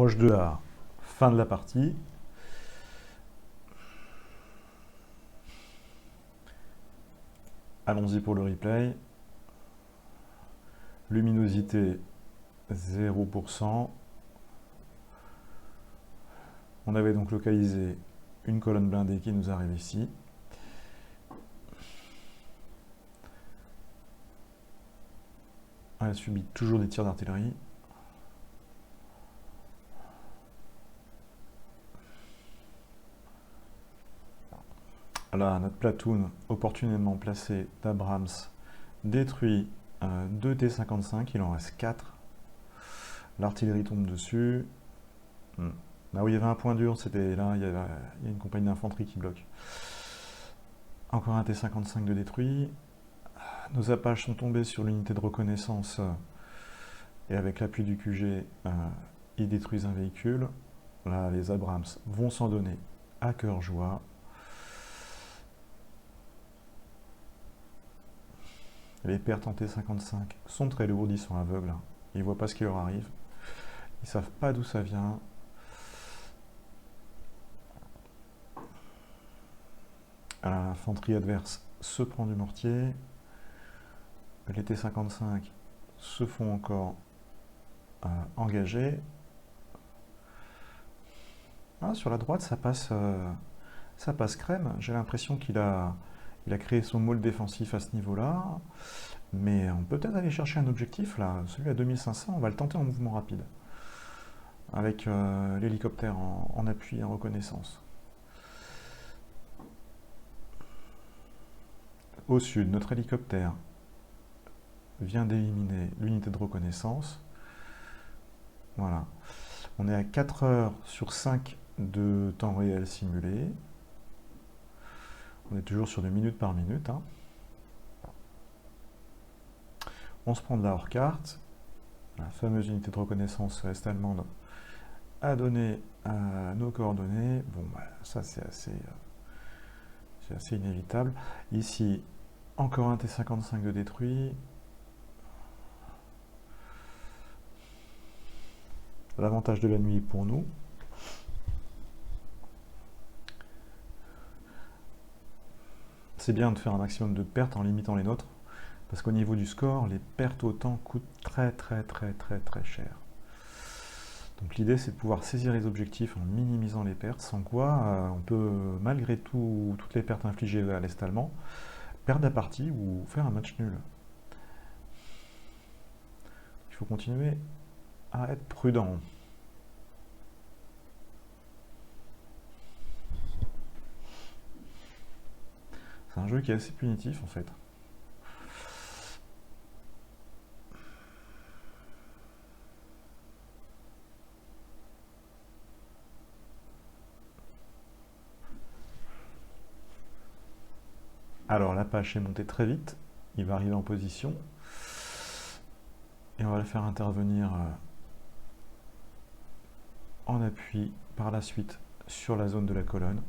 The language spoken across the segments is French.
proche de la fin de la partie. Allons-y pour le replay. Luminosité 0%. On avait donc localisé une colonne blindée qui nous arrive ici. Elle a subi toujours des tirs d'artillerie. Là, notre platoon opportunément placé d'Abrams détruit 2 T-55, il en reste 4. L'artillerie tombe dessus. Là où il y avait un point dur, c'était là, il y a une compagnie d'infanterie qui bloque. Encore un T-55 de détruit. Nos Apaches sont tombés sur l'unité de reconnaissance et avec l'appui du QG, ils détruisent un véhicule. Là, les Abrams vont s'en donner à cœur joie. Les pertes en T-55 sont très lourdes, ils sont aveugles. Ils ne voient pas ce qui leur arrive. Ils ne savent pas d'où ça vient. L'infanterie adverse se prend du mortier. Les T-55 se font encore engager. Ah, sur la droite, ça passe crème. J'ai l'impression qu'il a créé son môle défensif à ce niveau-là. Mais on peut peut-être aller chercher un objectif, là. Celui à 2500, on va le tenter en mouvement rapide. Avec l'hélicoptère en appui, en reconnaissance. Au sud, notre hélicoptère vient d'éliminer l'unité de reconnaissance. Voilà. On est à 4 heures sur 5 de temps réel simulé. On est toujours sur des minutes par minute. Hein. On se prend de la hors-carte. La fameuse unité de reconnaissance est-allemande a donné nos coordonnées. Bon, bah, ça c'est assez inévitable. Ici, encore un T-55 de détruit. L'avantage de la nuit pour nous. C'est bien de faire un maximum de pertes en limitant les nôtres, parce qu'au niveau du score, les pertes au temps coûtent très cher. Donc l'idée c'est de pouvoir saisir les objectifs en minimisant les pertes, sans quoi on peut, malgré tout, toutes les pertes infligées à l'Est allemand, perdre la partie ou faire un match nul. Il faut continuer à être prudent. C'est un jeu qui est assez punitif en fait. Alors l'Apache est monté très vite, il va arriver en position et on va le faire intervenir en appui par la suite sur la zone de la colonne.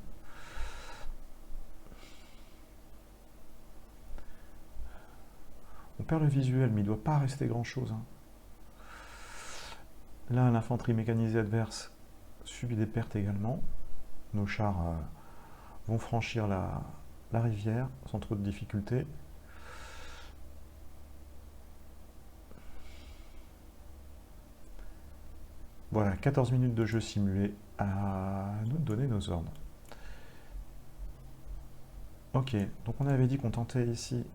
On perd le visuel, mais il ne doit pas rester grand-chose. Hein. Là, l'infanterie mécanisée adverse subit des pertes également. Nos chars vont franchir la rivière sans trop de difficultés. Voilà, 14 minutes de jeu simulé, à nous de donner nos ordres. Ok, donc on avait dit qu'on tentait ici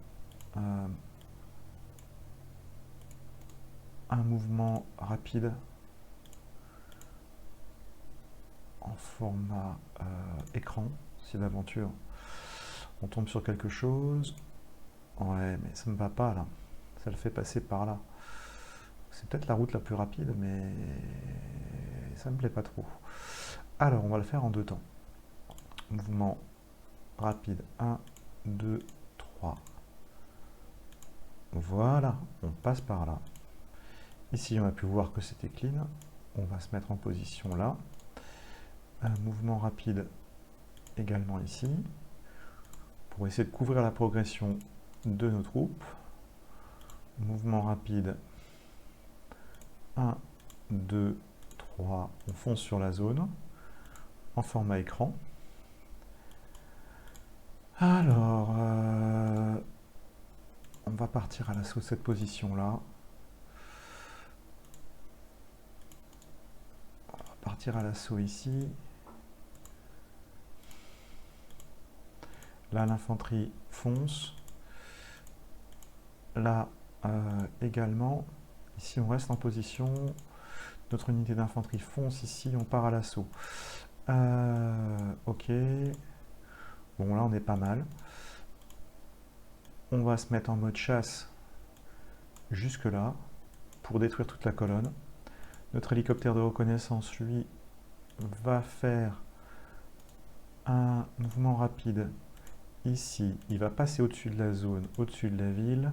un mouvement rapide en format écran, si d'aventure on tombe sur quelque chose. Ouais, mais ça ne me va pas là, ça le fait passer par là. C'est peut-être la route la plus rapide, mais ça me plaît pas trop. Alors, on va le faire en deux temps. Mouvement rapide, 1, 2, 3. Voilà, on passe par là. Ici, on a pu voir que c'était clean. On va se mettre en position là. Un mouvement rapide également ici, pour essayer de couvrir la progression de nos troupes. Mouvement rapide, 1, 2, 3, on fonce sur la zone en format écran. Alors, on va partir à l'assaut de cette position-là. On va partir à l'assaut ici. Là, l'infanterie fonce. Là, également. Ici, on reste en position. Notre unité d'infanterie fonce ici, on part à l'assaut. Ok. Bon, là, on est pas mal. On va se mettre en mode chasse jusque là pour détruire toute la colonne. Notre hélicoptère de reconnaissance, lui, va faire un mouvement rapide ici. Il va passer au-dessus de la zone, au-dessus de la ville,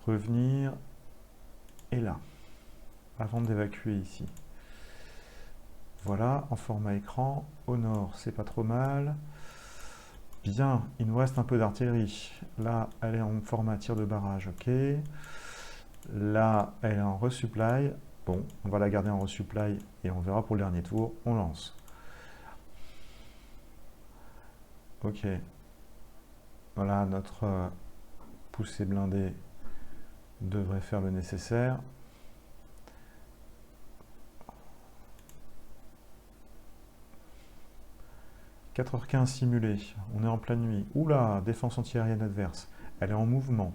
revenir et là, avant d'évacuer ici. Voilà, en format écran. Au nord, c'est pas trop mal. Bien, il nous reste un peu d'artillerie. Là, elle est en format tir de barrage, ok. Là, elle est en resupply. Bon, on va la garder en resupply et on verra pour le dernier tour. On lance. Ok. Voilà, notre poussée blindée devrait faire le nécessaire. « 4h15 simulé, on est en pleine nuit. Oula, défense antiaérienne adverse. Elle est en mouvement.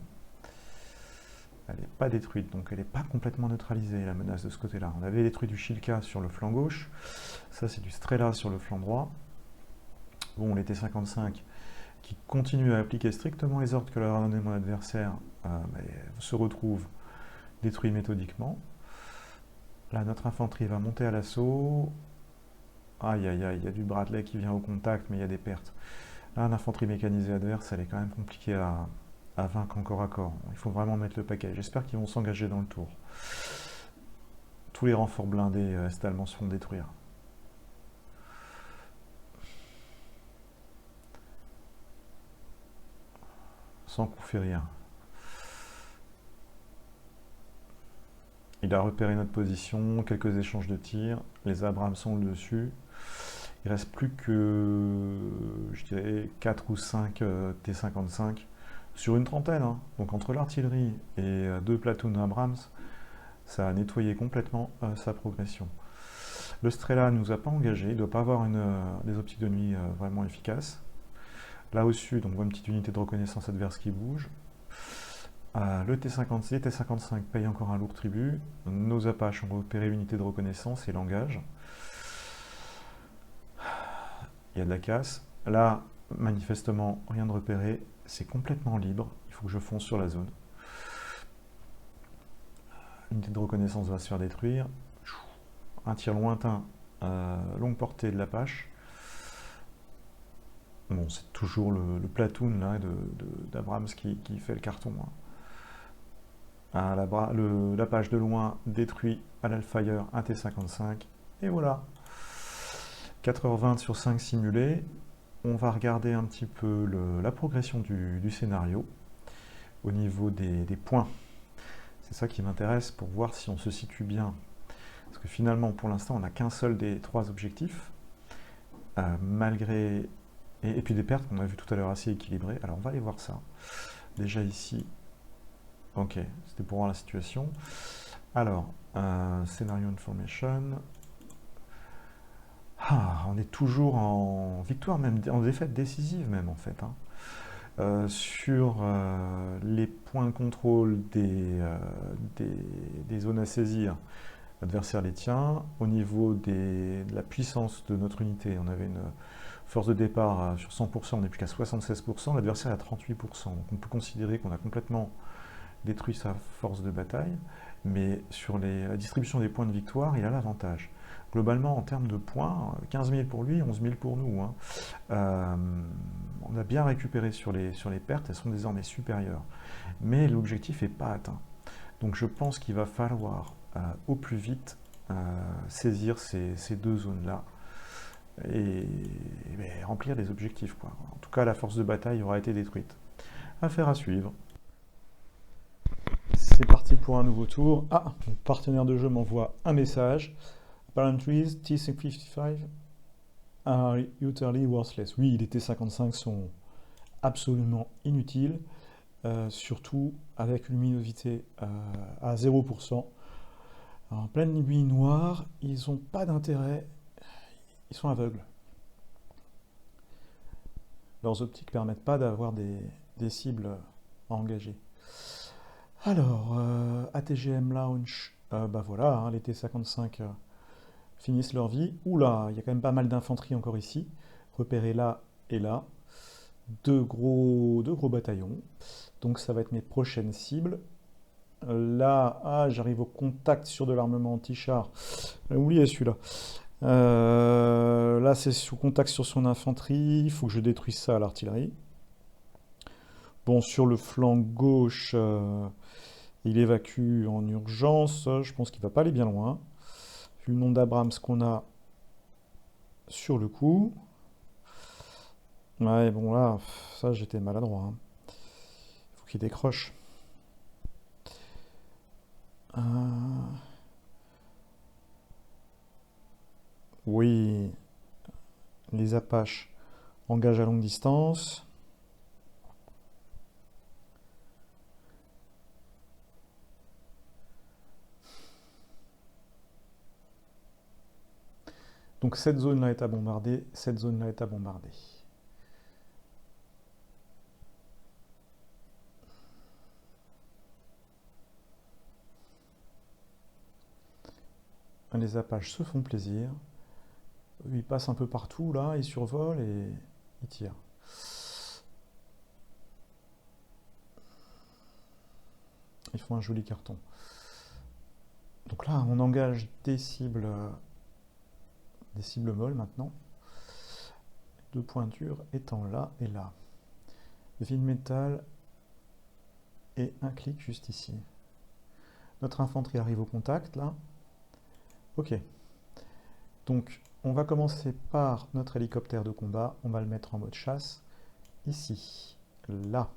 Elle n'est pas détruite, donc elle n'est pas complètement neutralisée, la menace de ce côté-là. On avait détruit du Shilka sur le flanc gauche. Ça, c'est du Strela sur le flanc droit. Bon, les T-55 qui continuent à appliquer strictement les ordres que leur a donné mon adversaire se retrouvent détruits méthodiquement. Là, notre infanterie va monter à l'assaut. Aïe, aïe, aïe, il y a du Bradley qui vient au contact, mais il y a des pertes. Là, l'infanterie mécanisée adverse, elle est quand même compliquée à vaincre en corps à corps. Il faut vraiment mettre le paquet. J'espère qu'ils vont s'engager dans le tour. Tous les renforts blindés est-allemands se font détruire. Sans coup fait rien. Il a repéré notre position, quelques échanges de tirs. Les Abrams sont le dessus. Il ne reste plus que, je dirais, 4 ou 5 T-55 sur une trentaine. Hein. Donc entre l'artillerie et 2 platoons Abrams, ça a nettoyé complètement sa progression. Le Strela ne nous a pas engagé, il ne doit pas avoir des optiques de nuit vraiment efficaces. Là au sud, on voit une petite unité de reconnaissance adverse qui bouge. Le T-56 et T-55 payent encore un lourd tribut. Nos Apaches ont repéré l'unité de reconnaissance et l'engagent. Il y a de la casse. Là, manifestement, rien de repéré. C'est complètement libre. Il faut que je fonce sur la zone. L'unité de reconnaissance va se faire détruire. Un tir lointain, longue portée de l'Apache. Bon, c'est toujours le platoon d'Abrams qui fait le carton. Hein. L'Apache de loin détruit à l'Alfire un T-55. Et voilà. 4h20 sur 5 simulés. On va regarder un petit peu la progression du scénario au niveau des points. C'est ça qui m'intéresse pour voir si on se situe bien. Parce que finalement, pour l'instant, on n'a qu'un seul des 3 objectifs. Malgré... Et puis des pertes qu'on a vu tout à l'heure assez équilibrées. Alors on va aller voir ça. Déjà ici. Ok, c'était pour voir la situation. Alors, scénario information. On est toujours en victoire, même en défaite décisive même en fait. Hein. Sur les points de contrôle des zones à saisir, l'adversaire les tient. Au niveau de la puissance de notre unité, on avait une force de départ sur 100%, on n'est plus qu'à 76%, l'adversaire est à 38%. Donc on peut considérer qu'on a complètement détruit sa force de bataille, mais sur la distribution des points de victoire, il a l'avantage. Globalement, en termes de points, 15 000 pour lui, 11 000 pour nous. Hein. On a bien récupéré sur les pertes, elles sont désormais supérieures. Mais l'objectif n'est pas atteint. Donc je pense qu'il va falloir au plus vite saisir ces 2 zones-là et remplir les objectifs. Quoi. En tout cas, la force de bataille aura été détruite. Affaire à suivre. C'est parti pour un nouveau tour. Ah, mon partenaire de jeu m'envoie un message. Palantries, T-55 are utterly worthless. Oui, les T-55 sont absolument inutiles, surtout avec une luminosité à 0%. En pleine nuit noire, ils n'ont pas d'intérêt, ils sont aveugles. Leurs optiques ne permettent pas d'avoir des cibles à engager. Alors, ATGM Launch, bah voilà, hein, les T-55 finissent leur vie. Oula, il y a quand même pas mal d'infanterie encore ici, repérés là et là. Deux gros bataillons. Donc ça va être mes prochaines cibles. Là, j'arrive au contact sur de l'armement anti-char. Oubliez celui-là. Là, c'est sous contact sur son infanterie. Il faut que je détruise ça à l'artillerie. Bon, sur le flanc gauche, il évacue en urgence. Je pense qu'il va pas aller bien loin. Vu le nombre d'Abrams qu'on a sur le coup. Ouais, bon là, ça j'étais maladroit. Hein. Il faut qu'il décroche. Oui, les Apaches engagent à longue distance. Donc cette zone-là est à bombarder, cette zone-là est à bombarder. Les Apaches se font plaisir. Ils passent un peu partout, là, ils survolent et ils tirent. Ils font un joli carton. Donc là, on engage des cibles molles maintenant. Deux pointures étant là et là. Ville métal et un clic juste ici. Notre infanterie arrive au contact, là. Ok. Donc, on va commencer par notre hélicoptère de combat. On va le mettre en mode chasse. Ici. Là.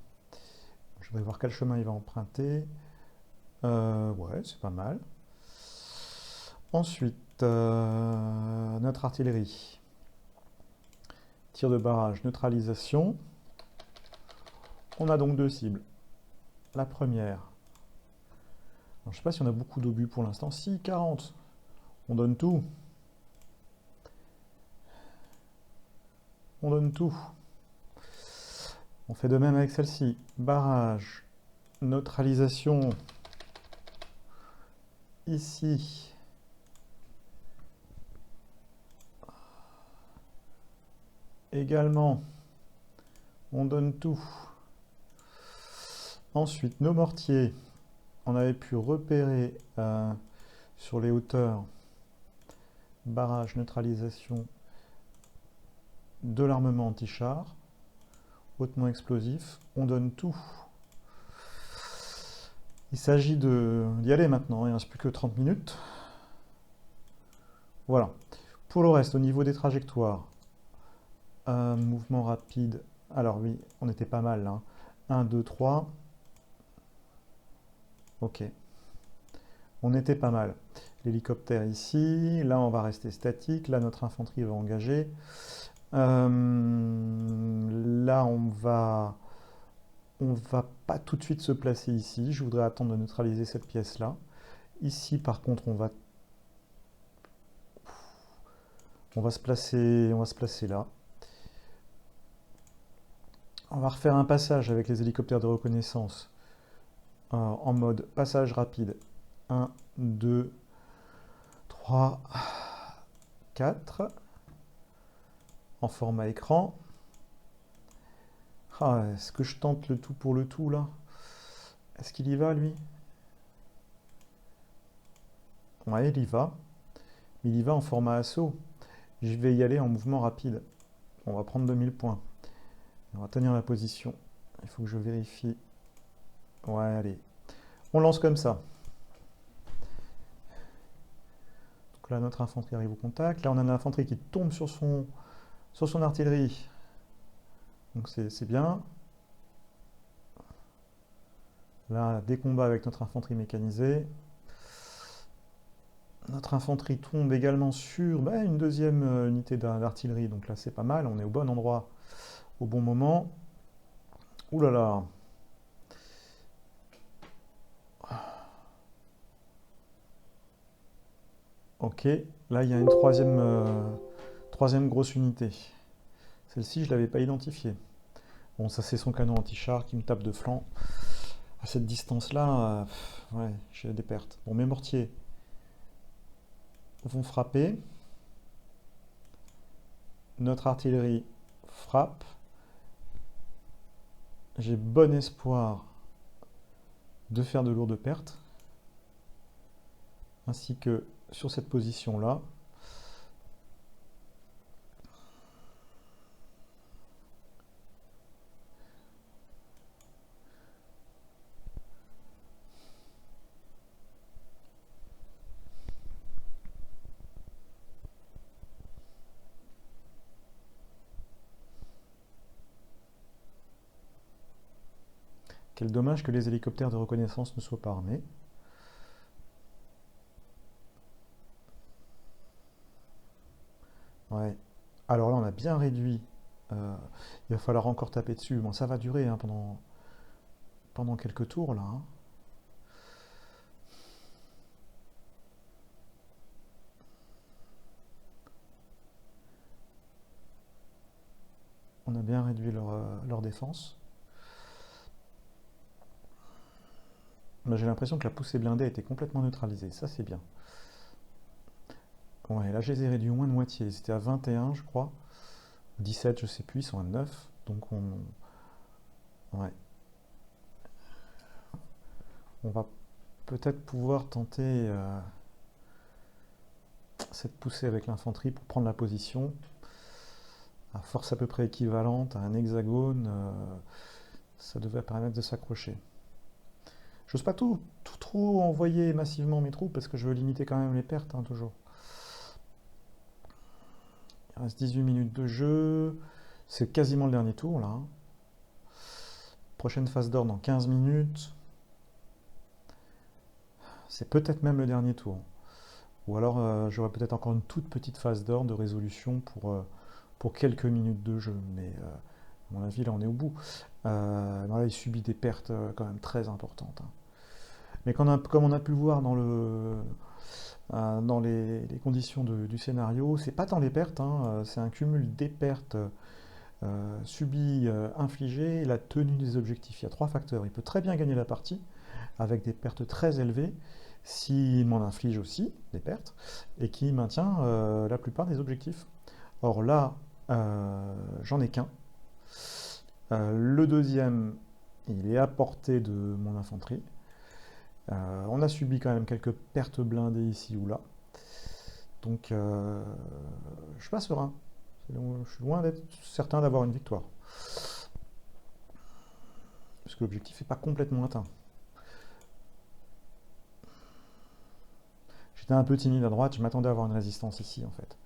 Je voudrais voir quel chemin il va emprunter. Ouais, c'est pas mal. Ensuite, notre artillerie. Tir de barrage, neutralisation. On a donc deux cibles. La première. Alors, je ne sais pas si on a beaucoup d'obus pour l'instant. Si, 40. On donne tout. On donne tout. On fait de même avec celle-ci. Barrage, neutralisation. Ici. Également, on donne tout. Ensuite, nos mortiers. On avait pu repérer sur les hauteurs barrage, neutralisation de l'armement anti-char, hautement explosif. On donne tout. Il s'agit d'y aller maintenant. Il ne reste plus que 30 minutes. Voilà. Pour le reste, au niveau des trajectoires, mouvement rapide. Alors oui, on était pas mal là. 1, 2, 3. Ok. On était pas mal. L'hélicoptère ici. Là, on va rester statique. Là, notre infanterie va engager. Là, on va pas tout de suite se placer ici. Je voudrais attendre de neutraliser cette pièce-là. Ici, par contre, on va se placer là. On va refaire un passage avec les hélicoptères de reconnaissance en mode passage rapide. 1, 2, 3, 4. En format écran. Ah, est-ce que je tente le tout pour le tout là? Est-ce qu'il y va lui? Ouais, il y va. Il y va en format assaut. Je vais y aller en mouvement rapide. On va prendre 2000 points. On va tenir la position. Il faut que je vérifie. Ouais, allez. On lance comme ça. Donc là, notre infanterie arrive au contact. Là, on a l'infanterie qui tombe sur son artillerie. Donc c'est bien. Là, des combats avec notre infanterie mécanisée. Notre infanterie tombe également sur une deuxième unité d'artillerie. Donc là, c'est pas mal. On est au bon endroit, au bon moment. Ouh là là. Ok. Là, il y a une troisième grosse unité. Celle-ci, je ne l'avais pas identifiée. Bon, ça, c'est son canon anti-char qui me tape de flanc. À cette distance-là, ouais, j'ai des pertes. Bon, mes mortiers vont frapper. Notre artillerie frappe. J'ai bon espoir de faire de lourdes pertes. Ainsi que sur cette position-là. Quel dommage que les hélicoptères de reconnaissance ne soient pas armés. Ouais. Alors là, on a bien réduit. Il va falloir encore taper dessus. Bon, ça va durer hein, pendant quelques tours là, hein. On a bien réduit leur défense. Mais j'ai l'impression que la poussée blindée a été complètement neutralisée. Ça, c'est bien. Ouais, là, je les ai réduits au moins de moitié. C'était à 21, je crois. 17, je sais plus, ils sont à 9. Donc ouais. On va peut-être pouvoir tenter cette poussée avec l'infanterie pour prendre la position. À force à peu près équivalente à un hexagone, ça devrait permettre de s'accrocher. J'ose pas tout trop envoyer massivement mes troupes parce que je veux limiter quand même les pertes, hein, toujours. Il reste 18 minutes de jeu. C'est quasiment le dernier tour, là, hein. Prochaine phase d'or dans 15 minutes. C'est peut-être même le dernier tour. Ou alors, j'aurai peut-être encore une toute petite phase d'or de résolution pour quelques minutes de jeu. Mais à mon avis, là, on est au bout. Là, il subit des pertes quand même très importantes, hein. Mais comme on a pu le voir dans les conditions du scénario, c'est pas tant les pertes, hein, c'est un cumul des pertes subies, infligées, et la tenue des objectifs. Il y a trois facteurs. Il peut très bien gagner la partie avec des pertes très élevées s'il m'en inflige aussi des pertes et qui maintient la plupart des objectifs. Or là, j'en ai qu'un. Le deuxième, il est à portée de mon infanterie. On a subi quand même quelques pertes blindées ici ou là. Donc, je suis pas serein. Je suis loin d'être certain d'avoir une victoire. Parce que l'objectif n'est pas complètement atteint. J'étais un peu timide à droite, je m'attendais à avoir une résistance ici en fait.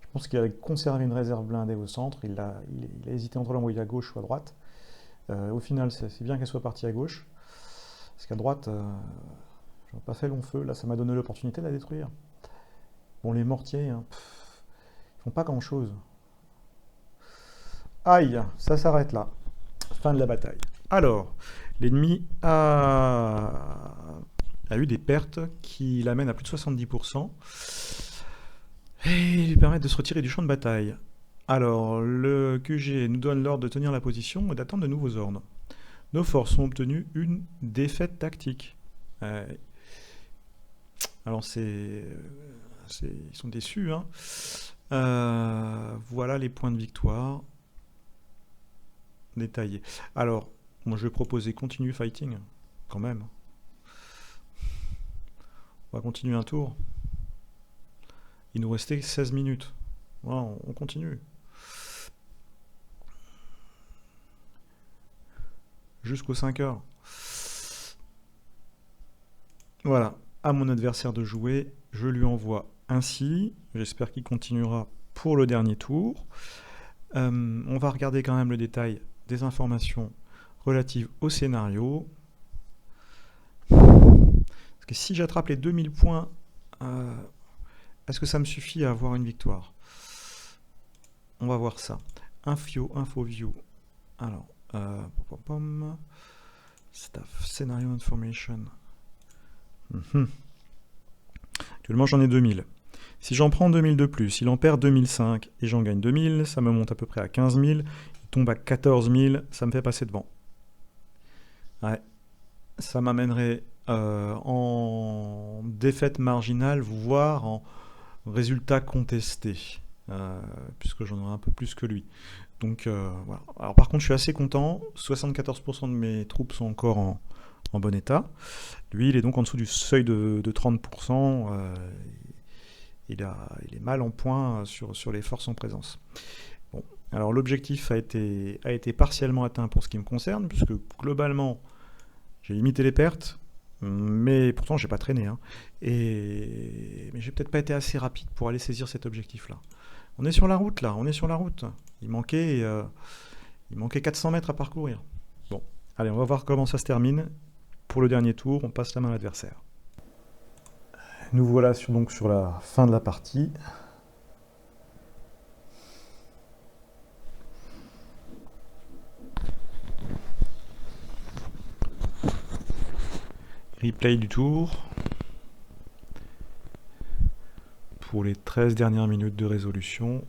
Je pense qu'il avait conservé une réserve blindée au centre, il a hésité entre l'envoyer à gauche ou à droite. Au final, c'est bien qu'elle soit partie à gauche. Parce qu'à droite, je n'ai pas fait long feu. Là, ça m'a donné l'opportunité de la détruire. Bon, les mortiers, hein, ils font pas grand-chose. Aïe, ça s'arrête là. Fin de la bataille. Alors, l'ennemi a eu des pertes qui l'amènent à plus de 70% et lui permettent de se retirer du champ de bataille. Alors, le QG nous donne l'ordre de tenir la position et d'attendre de nouveaux ordres. Nos forces ont obtenu une défaite tactique. Alors, ils sont déçus, hein. Voilà les points de victoire détaillés. Alors, moi je vais proposer continue fighting, quand même. On va continuer un tour. Il nous restait 16 minutes. Voilà, on continue. Jusqu'aux 5 heures. Voilà, à mon adversaire de jouer, je lui envoie ainsi. J'espère qu'il continuera pour le dernier tour. On va regarder quand même le détail des informations relatives au scénario. Parce que si j'attrape les 2000 points Est-ce que ça me suffit à avoir une victoire? On va voir ça. Info view. Alors, staff, scénario information. Actuellement, j'en ai 2000. Si j'en prends 2000 de plus, il en perd 2005 et j'en gagne 2000, ça me monte à peu près à 15 000. Il tombe à 14 000, ça me fait passer devant. Ouais, ça m'amènerait en défaite marginale, voire en résultat contesté, puisque j'en aurai un peu plus que lui. Donc voilà. Alors par contre, je suis assez content. 74% de mes troupes sont encore en bon état. Lui, il est donc en dessous du seuil de 30%. Il est mal en point sur les forces en présence. Bon. Alors l'objectif a été partiellement atteint pour ce qui me concerne, puisque globalement, j'ai limité les pertes, mais pourtant j'ai pas traîné. Hein. Mais j'ai peut-être pas été assez rapide pour aller saisir cet objectif-là. On est sur la route là, on est sur la route. Il manquait 400 mètres à parcourir. Bon, allez, on va voir comment ça se termine. Pour le dernier tour, on passe la main à l'adversaire. Nous voilà donc sur la fin de la partie. Replay du tour. Pour les 13 dernières minutes de résolution.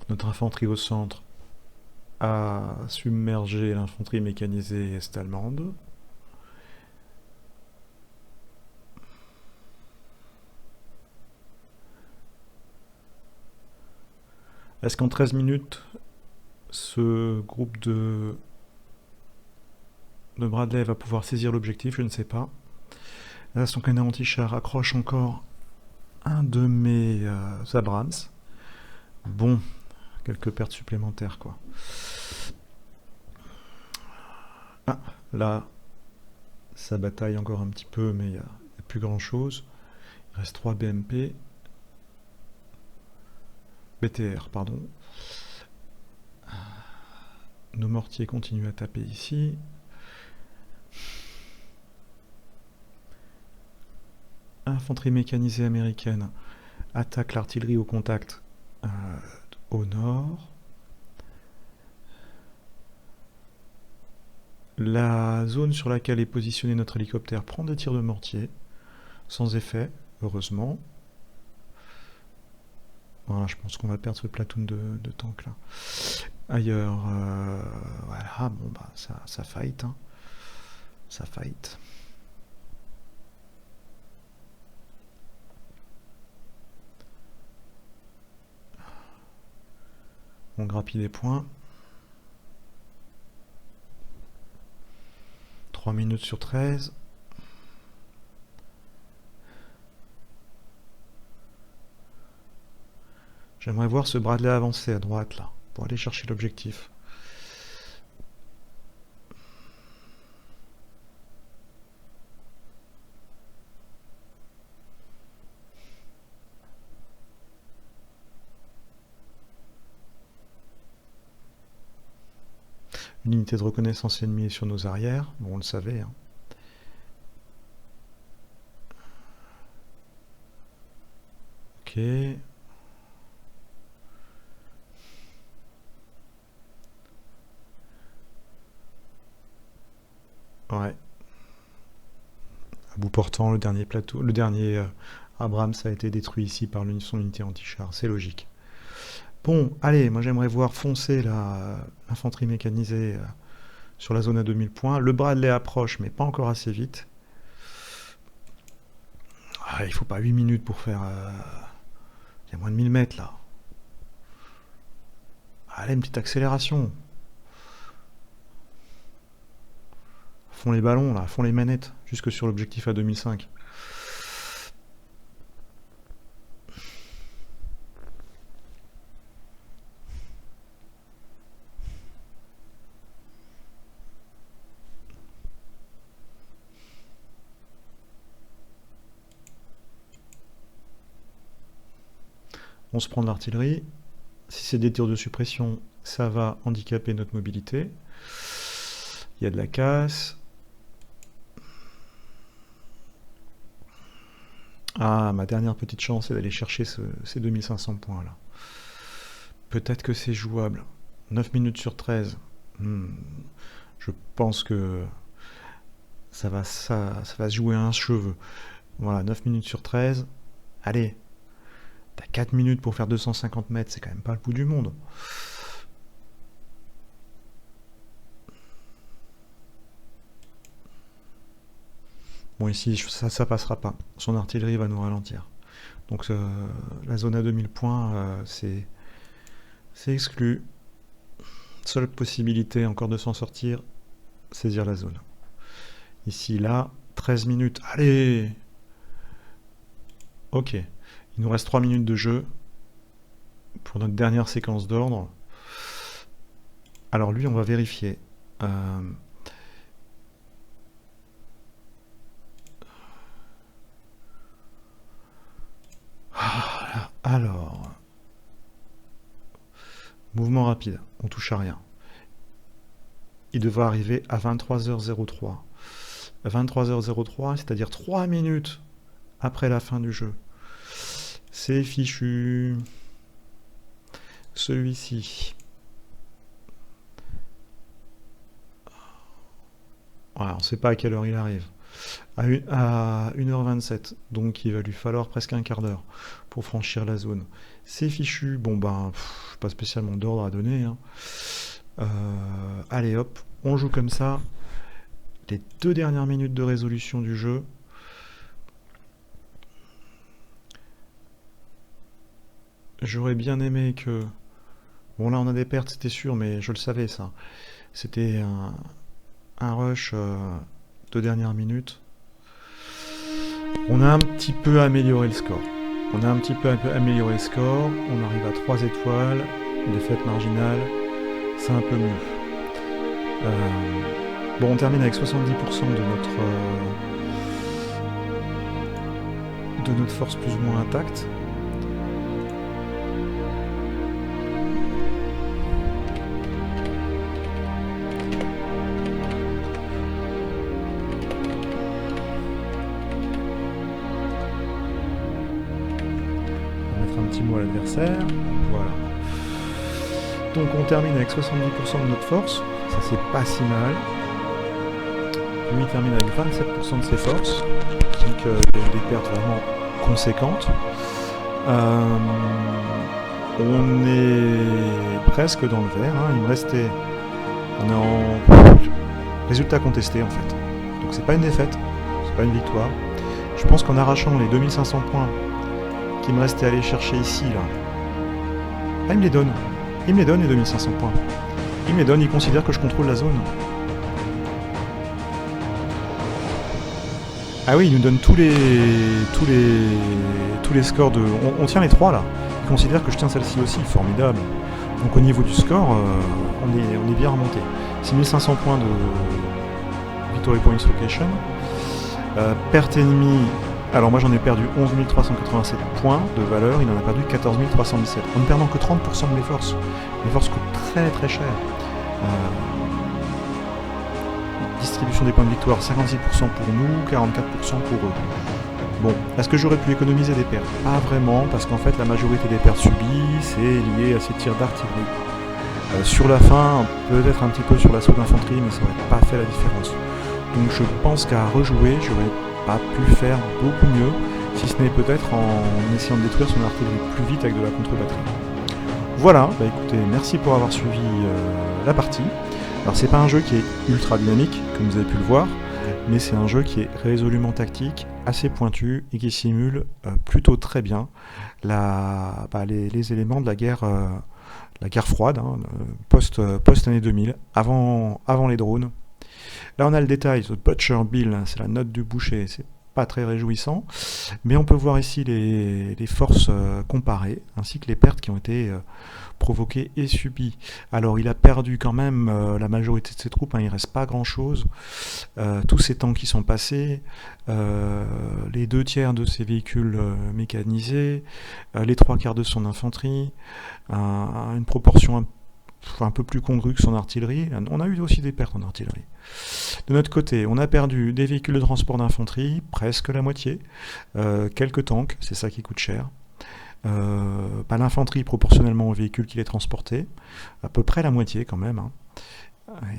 Notre infanterie au centre a submergé l'infanterie mécanisée est-allemande. Est-ce qu'en 13 minutes, ce groupe de Bradley va pouvoir saisir l'objectif? Je ne sais pas. Là, son canon anti-char accroche encore un de mes Abrams. Bon, quelques pertes supplémentaires, quoi. Ah, là, ça bataille encore un petit peu, mais il n'y a plus grand-chose. Il reste 3 BMP. BTR, pardon. Nos mortiers continuent à taper ici. Infanterie mécanisée américaine attaque l'artillerie au contact au nord. La zone sur laquelle est positionné notre hélicoptère prend des tirs de mortier, sans effet, heureusement. Voilà, je pense qu'on va perdre ce platoon de tanks là. Ailleurs, voilà, bon bah ça fight, hein. Ça fight. On grappille des points. 3 minutes sur 13. J'aimerais voir ce Bradley avancer à droite là, pour aller chercher l'objectif. Une unité de reconnaissance ennemie est sur nos arrières. Bon, on le savait. Hein. Ok. Ouais. À bout portant, le dernier plateau, le dernier Abrams a été détruit ici par son unité anti-char. C'est logique. Bon, allez, moi j'aimerais voir foncer l'infanterie mécanisée sur la zone à 2000 points. Le Bradley approche, mais pas encore assez vite. Ah, il faut pas 8 minutes pour faire... il y a moins de 1000 mètres là. Allez, une petite accélération. Font les ballons là, font les manettes, jusque sur l'objectif à 2005. On se prend de l'artillerie. Si c'est des tirs de suppression, ça va handicaper notre mobilité. Il y a de la casse. Ah, ma dernière petite chance, c'est d'aller chercher ces 2500 points là. Peut-être que c'est jouable. 9 minutes sur 13. Je pense que ça va se jouer à un cheveu. Voilà, 9 minutes sur 13. Allez, t'as 4 minutes pour faire 250 mètres, c'est quand même pas le bout du monde. Bon, ici, ça passera pas. Son artillerie va nous ralentir. Donc la zone à 2000 points, c'est exclu. Seule possibilité encore de s'en sortir, saisir la zone. Ici, là, 13 minutes. Allez! Ok. Il nous reste 3 minutes de jeu pour notre dernière séquence d'ordre. Alors lui, on va vérifier. Alors, mouvement rapide, on touche à rien. Il devrait arriver à 23h03. 23h03, c'est-à-dire 3 minutes après la fin du jeu. C'est fichu. Celui-ci. Ouais, on ne sait pas à quelle heure il arrive. À 1h27, donc il va lui falloir presque un quart d'heure pour franchir la zone. C'est fichu, bon ben, pas spécialement d'ordre à donner. Hein. Allez hop, on joue comme ça. Les 2 dernières minutes de résolution du jeu. J'aurais bien aimé que... Bon là on a des pertes, c'était sûr, mais je le savais ça. C'était un rush de dernière minute. On a un petit peu amélioré le score. On arrive à 3 étoiles, défaite marginale, c'est un peu mieux. Bon, on termine avec 70% de notre force plus ou moins intacte. Un petit mot à l'adversaire, voilà. Donc on termine avec 70% de notre force, ça c'est pas si mal. Lui il termine avec 27% de ses forces, donc il y a eu des pertes vraiment conséquentes. On est presque dans le vert, hein. Il me restait... On est en résultat contesté en fait. Donc c'est pas une défaite, c'est pas une victoire. Je pense qu'en arrachant les 2500 points qui me restait à aller chercher ici, là. Ah, il me les donne. Il me les donne, les 2500 points. Il me les donne, il considère que je contrôle la zone. Ah oui, il nous donne tous les scores de... On tient les 3, là. Il considère que je tiens celle-ci aussi, formidable. Donc au niveau du score, on est bien remonté. 6500 points de Victory Points Location. Perte ennemie... Alors moi j'en ai perdu 11 387 points de valeur, il en a perdu 14 317. En ne perdant que 30% de mes forces. Mes forces coûtent très très cher. Distribution des points de victoire, 56% pour nous, 44% pour eux. Bon, est-ce que j'aurais pu économiser des pertes? Pas vraiment, parce qu'en fait la majorité des pertes subies, c'est lié à ces tirs d'artillerie. Sur la fin, peut-être un petit peu sur l'assaut d'infanterie, mais ça n'aurait pas fait la différence. Donc je pense qu'à rejouer, j'aurais pas pu faire beaucoup mieux, si ce n'est peut-être en essayant de détruire son artillerie plus vite avec de la contre-batterie. Voilà, bah écoutez, merci pour avoir suivi la partie. Alors c'est pas un jeu qui est ultra dynamique, comme vous avez pu le voir, mais c'est un jeu qui est résolument tactique, assez pointu, et qui simule plutôt très bien les éléments de la guerre froide, hein, post-année 2000, avant les drones. Là on a le détail, The Butcher Bill, c'est la note du boucher, c'est pas très réjouissant, mais on peut voir ici les forces comparées, ainsi que les pertes qui ont été provoquées et subies. Alors il a perdu quand même la majorité de ses troupes, hein, il reste pas grand chose, tous ces tanks qui sont passés, les 2/3 de ses véhicules mécanisés, les 3/4 de son infanterie, une proportion un peu plus congru que son artillerie. On a eu aussi des pertes en artillerie. De notre côté, on a perdu des véhicules de transport d'infanterie, presque la moitié, quelques tanks, c'est ça qui coûte cher. L'infanterie proportionnellement aux véhicules qui les transportaient, à peu près la moitié quand même. Hein.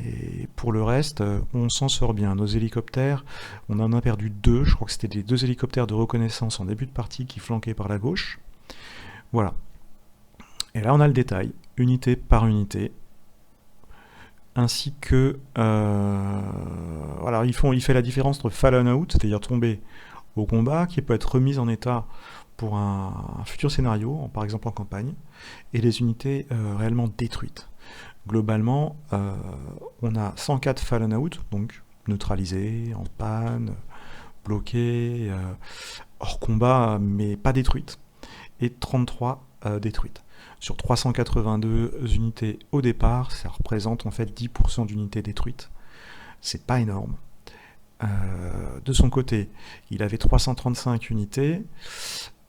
Et pour le reste, on s'en sort bien. Nos hélicoptères, on en a perdu 2. Je crois que c'était les 2 hélicoptères de reconnaissance en début de partie qui flanquaient par la gauche. Voilà. Et là, on a le détail, unité par unité. Ainsi que... voilà, il fait la différence entre fallen out, c'est-à-dire tomber au combat, qui peut être remise en état pour un futur scénario, par exemple en campagne, et les unités réellement détruites. Globalement, on a 104 fallen out, donc neutralisées, en panne, bloquées, hors combat, mais pas détruites, et 33 détruites. Sur 382 unités au départ, ça représente en fait 10% d'unités détruites. C'est pas énorme. De son côté, il avait 335 unités,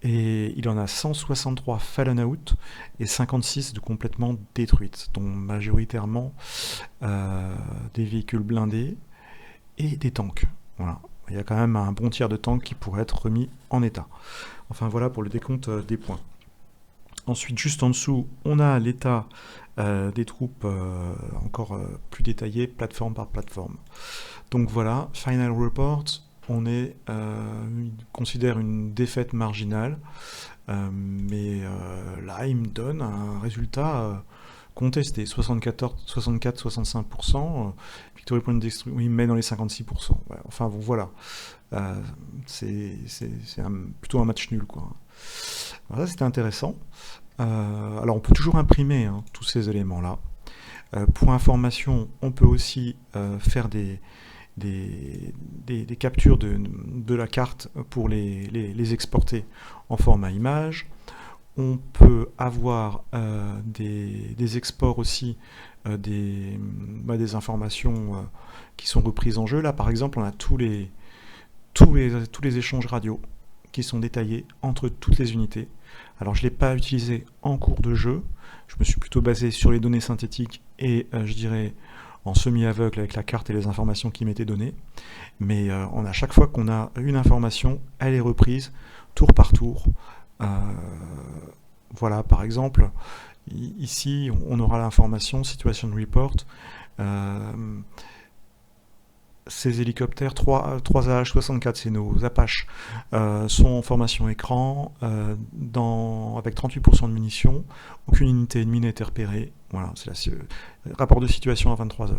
et il en a 163 fallen out et 56 de complètement détruites, dont majoritairement des véhicules blindés et des tanks. Voilà. Il y a quand même un bon tiers de tanks qui pourraient être remis en état. Enfin voilà pour le décompte des points. Ensuite, juste en dessous, on a l'état des troupes encore plus détaillé, plateforme par plateforme. Donc voilà, Final Report. On considère une défaite marginale, mais là, il me donne un résultat contesté, 64-65%, Victory Point Destruction, il me met dans les 56%. Ouais, enfin, bon, voilà, c'est plutôt un match nul, quoi. Voilà, c'était intéressant. Alors, on peut toujours imprimer tous ces éléments-là. Pour information, on peut aussi faire des captures de la carte pour les exporter en format image. On peut avoir des exports aussi, des informations qui sont reprises en jeu. Là, par exemple, on a tous les échanges radio qui sont détaillés entre toutes les unités. Alors, je ne l'ai pas utilisé en cours de jeu. Je me suis plutôt basé sur les données synthétiques et, je dirais, en semi-aveugle avec la carte et les informations qui m'étaient données. Mais à chaque fois qu'on a une information, elle est reprise tour par tour. Voilà, par exemple, ici, on aura l'information Situation Report. Ces hélicoptères 3AH-64, c'est nos Apaches, sont en formation écran, avec 38% de munitions, aucune unité ennemie n'a été repérée. Voilà, c'est le rapport de situation à 23h.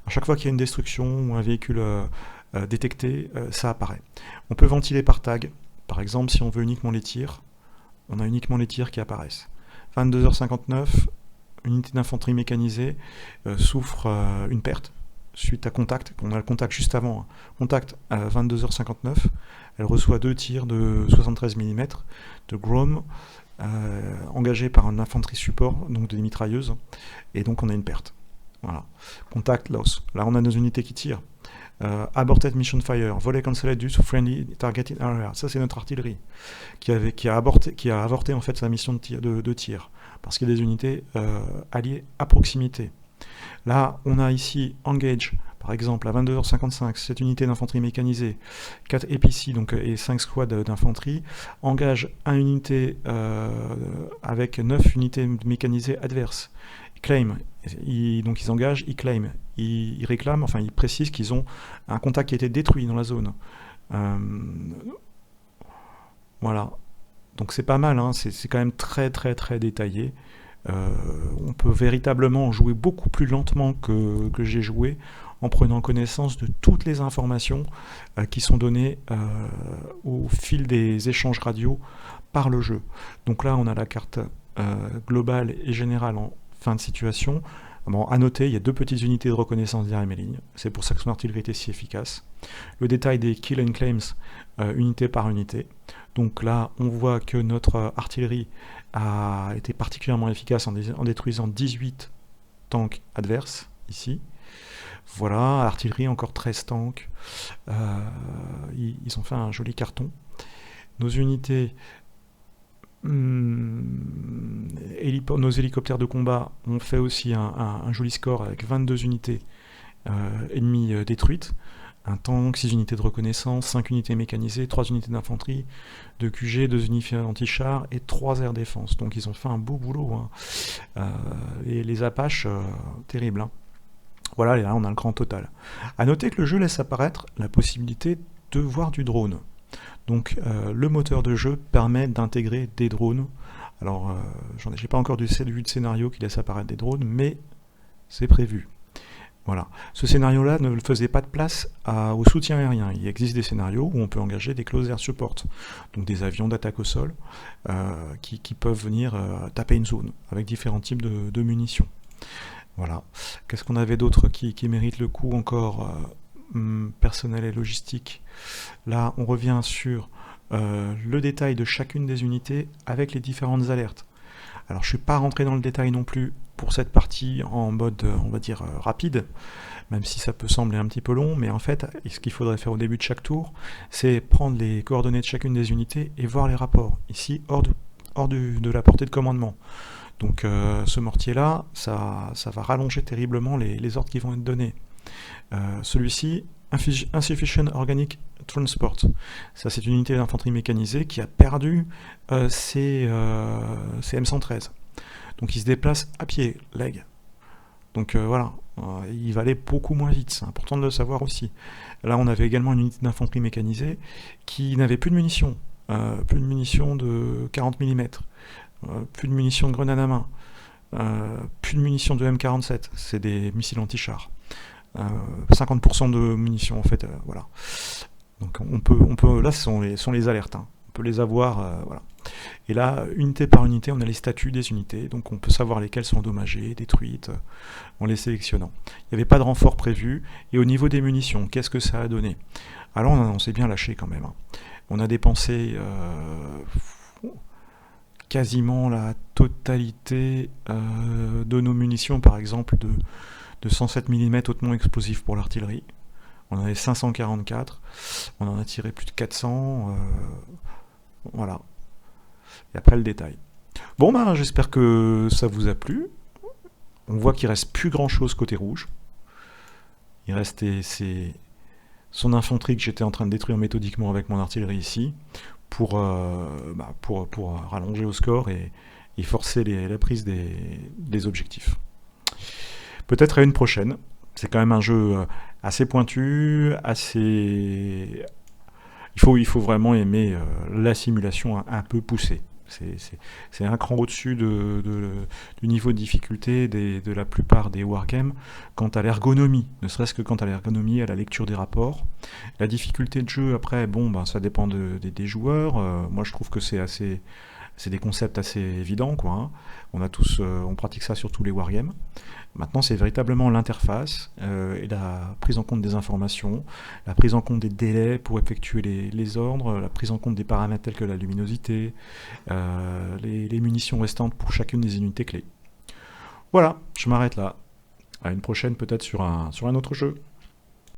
À chaque fois qu'il y a une destruction ou un véhicule détecté, ça apparaît. On peut ventiler par tag. Par exemple, si on veut uniquement les tirs, on a uniquement les tirs qui apparaissent. 22h59, unité d'infanterie mécanisée souffre une perte suite à contact. On a le contact juste avant. Contact à 22h59. Elle reçoit 2 tirs de 73 mm de Grom engagés par un infanterie support, donc des mitrailleuses. Et donc on a une perte. Voilà. Contact loss. Là on a nos unités qui tirent. Aborted mission fire, volley cancelled due to friendly targeted area. Ça c'est notre artillerie qui a avorté en fait sa mission de tir parce qu'il y a des unités alliées à proximité. Là, on a ici Engage, par exemple, à 22h55, cette unité d'infanterie mécanisée, 4 APC donc, et 5 squads d'infanterie, engage une unité avec 9 unités mécanisées adverses. Claim, donc ils engagent, ils claim, ils réclament, enfin ils précisent qu'ils ont un contact qui a été détruit dans la zone. Voilà, donc c'est pas mal, c'est quand même très très très détaillé. On peut véritablement jouer beaucoup plus lentement que j'ai joué en prenant connaissance de toutes les informations qui sont données au fil des échanges radio par le jeu. Donc là on a la carte globale et générale en fin de situation. Bon, à noter, il y a 2 petites unités de reconnaissance derrière mes lignes, c'est pour ça que son artillerie était si efficace. Le détail des kill and claims, unité par unité. Donc là, on voit que notre artillerie a été particulièrement efficace en détruisant 18 tanks adverses, ici. Voilà, artillerie, encore 13 tanks. Ils ont fait un joli carton. Nos unités nos hélicoptères de combat ont fait aussi un joli score avec 22 unités ennemies détruites. Un tank, 6 unités de reconnaissance, 5 unités mécanisées, 3 unités d'infanterie, 2 QG, 2 unités anti-chars et 3 air défense. Donc ils ont fait un beau boulot. Hein. Les Apaches, terrible. Hein. Voilà, et là on a le grand total. A noter que le jeu laisse apparaître la possibilité de voir du drone. Donc le moteur de jeu permet d'intégrer des drones. Alors, j'ai pas encore vu de scénario qui laisse apparaître des drones, mais c'est prévu. Voilà. Ce scénario-là ne faisait pas de place au soutien aérien. Il existe des scénarios où on peut engager des close air support, donc des avions d'attaque au sol qui peuvent venir taper une zone avec différents types de munitions. Voilà. Qu'est-ce qu'on avait d'autre qui mérite le coup encore personnel et logistique? Là, on revient sur le détail de chacune des unités avec les différentes alertes. Alors, je ne suis pas rentré dans le détail non plus pour cette partie en mode, on va dire, rapide, même si ça peut sembler un petit peu long, mais en fait, ce qu'il faudrait faire au début de chaque tour, c'est prendre les coordonnées de chacune des unités et voir les rapports, ici, hors de la portée de commandement. Donc ce mortier-là, ça va rallonger terriblement les ordres qui vont être donnés. Celui-ci, Insufficient Organic Transport. Ça, c'est une unité d'infanterie mécanisée qui a perdu ses M113. Donc il se déplace à pied, leg. Donc voilà, il va aller beaucoup moins vite, c'est important de le savoir aussi. Là, on avait également une unité d'infanterie mécanisée qui n'avait plus de munitions. Plus de munitions de 40 mm. Plus de munitions de grenades à main, plus de munitions de M47, c'est des missiles anti-chars. 50% de munitions en fait, voilà. Donc on peut, là ce sont les alertes, hein. On peut les avoir, voilà. Et là, unité par unité, on a les statuts des unités, donc on peut savoir lesquelles sont endommagées, détruites, en les sélectionnant. Il n'y avait pas de renfort prévu, et au niveau des munitions, qu'est-ce que ça a donné? Alors on s'est bien lâché quand même. Hein. On a dépensé quasiment la totalité de nos munitions, par exemple de 107 mm hautement explosif pour l'artillerie. On en avait 544, on en a tiré plus de 400, voilà. Et après le détail. Bon ben j'espère que ça vous a plu. On voit qu'il reste plus grand chose côté rouge. Il restait son infanterie que j'étais en train de détruire méthodiquement avec mon artillerie ici, pour rallonger au score et forcer la prise des objectifs. Peut-être à une prochaine. C'est quand même un jeu assez pointu, assez... Il faut vraiment aimer la simulation un peu poussée. C'est un cran au-dessus du niveau de difficulté de la plupart des wargames quant à l'ergonomie, ne serait-ce que quant à l'ergonomie, à la lecture des rapports. La difficulté de jeu, après, bon, ben, ça dépend des joueurs. Moi, je trouve que c'est des concepts assez évidents, quoi. Hein. On pratique ça sur tous les wargames. Maintenant, c'est véritablement l'interface et la prise en compte des informations, la prise en compte des délais pour effectuer les ordres, la prise en compte des paramètres tels que la luminosité, les munitions restantes pour chacune des unités clés. Voilà, je m'arrête là. À une prochaine peut-être sur un autre jeu.